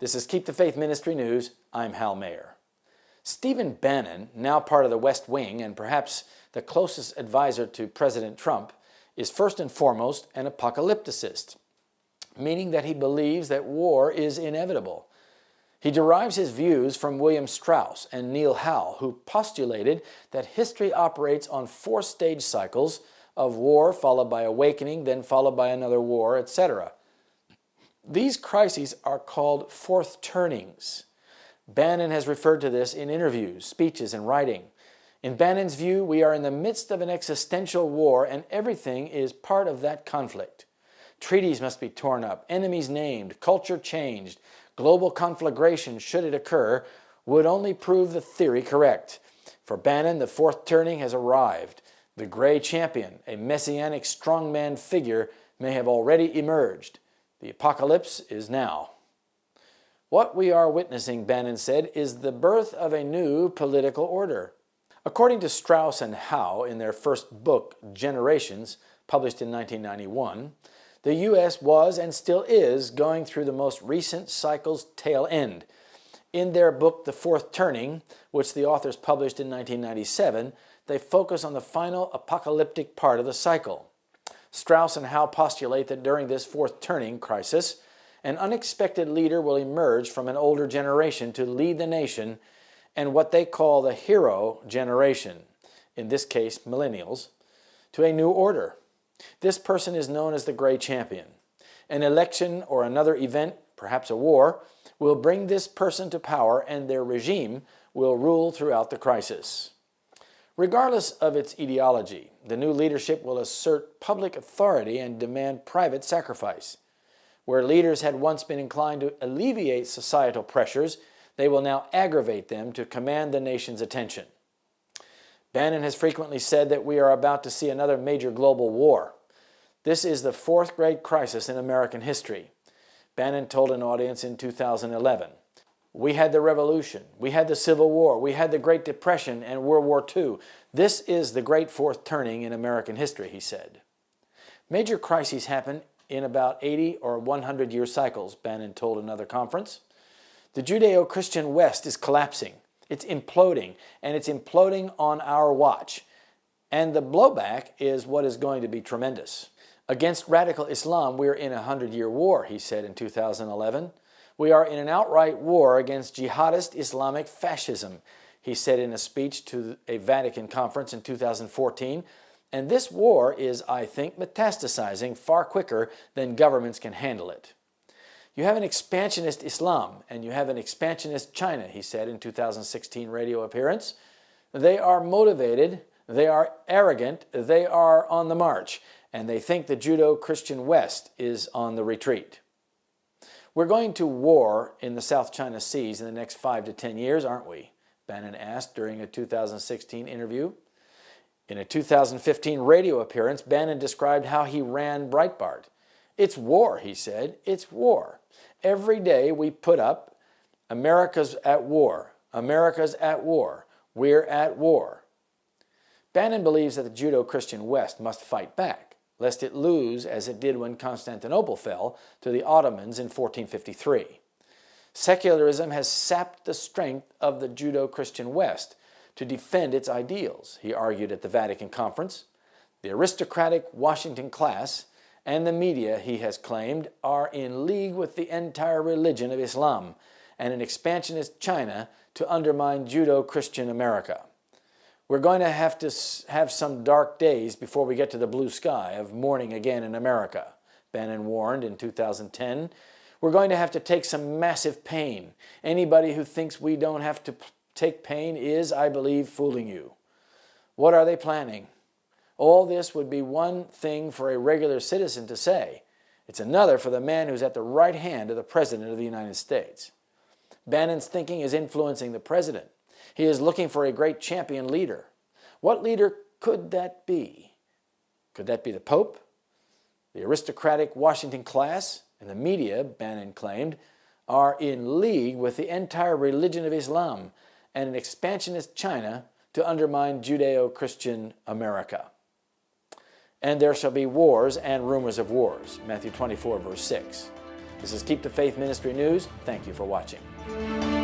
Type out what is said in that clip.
This is Keep the Faith Ministry News. I'm Hal Mayer. Stephen Bannon, now part of the West Wing and perhaps the closest advisor to President Trump, is first and foremost an apocalypticist, meaning that he believes that war is inevitable. He derives his views from William Strauss and Neil Howe, who postulated that history operates on 4 stage cycles of war followed by awakening, then followed by another war, etc. These crises are called fourth turnings. Bannon has referred to this in interviews, speeches, and writing. In Bannon's view, we are in the midst of an existential war and everything is part of that conflict. Treaties must be torn up, enemies named, culture changed. Global conflagration, should it occur, would only prove the theory correct. For Bannon, the fourth turning has arrived. The gray champion, a messianic strongman figure, may have already emerged. The apocalypse is now. What we are witnessing, Bannon said, is the birth of a new political order. According to Strauss and Howe in their first book, Generations, published in 1991, the U.S. was and still is going through the most recent cycle's tail end. In their book, The Fourth Turning, which the authors published in 1997, they focus on the final apocalyptic part of the cycle. Strauss and Howe postulate that during this fourth turning crisis, an unexpected leader will emerge from an older generation to lead the nation and what they call the hero generation, in this case millennials, to a new order. This person is known as the Gray Champion. An election or another event, perhaps a war, will bring this person to power and their regime will rule throughout the crisis. Regardless of its ideology, the new leadership will assert public authority and demand private sacrifice. Where leaders had once been inclined to alleviate societal pressures, they will now aggravate them to command the nation's attention. Bannon has frequently said that we are about to see another major global war. This is the 4th great crisis in American history. Bannon told an audience in 2011, "We had the Revolution, we had the Civil War, we had the Great Depression and World War II. This is the great fourth turning in American history," he said. Major crises happen in about 80 or 100-year cycles, Bannon told another conference. The Judeo-Christian West is collapsing. It's imploding, and it's imploding on our watch. And the blowback is what is going to be tremendous. Against radical Islam, we are in a 100-year war, he said in 2011. We are in an outright war against jihadist Islamic fascism, he said in a speech to a Vatican conference in 2014. And this war is, I think, metastasizing far quicker than governments can handle it. You have an expansionist Islam and you have an expansionist China, he said in 2016 radio appearance. They are motivated, they are arrogant, they are on the march, and they think the Judeo-Christian West is on the retreat. We're going to war in the South China Seas in the next 5 to 10 years, aren't we? Bannon asked during a 2016 interview. In a 2015 radio appearance, Bannon described how he ran Breitbart. It's war, he said. It's war. Every day we put up, America's at war. America's at war. We're at war. Bannon believes that the Judeo-Christian West must fight back, lest it lose as it did when Constantinople fell to the Ottomans in 1453. Secularism has sapped the strength of the Judeo-Christian West to defend its ideals, he argued at the Vatican conference. The aristocratic Washington class and the media, he has claimed, are in league with the entire religion of Islam and an expansionist China to undermine Judeo-Christian America. We're going to have some dark days before we get to the blue sky of morning again in America, Bannon warned in 2010. We're going to have to take some massive pain. Anybody who thinks we don't have to take pain is, I believe, fooling you. What are they planning? All this would be one thing for a regular citizen to say. It's another for the man who's at the right hand of the President of the United States. Bannon's thinking is influencing the President. He is looking for a great champion leader. What leader could that be? Could that be the Pope? The aristocratic Washington class and the media, Bannon claimed, are in league with the entire religion of Islam and an expansionist China to undermine Judeo-Christian America. And there shall be wars and rumors of wars, Matthew 24, verse 6. This is Keep the Faith Ministry News. Thank you for watching.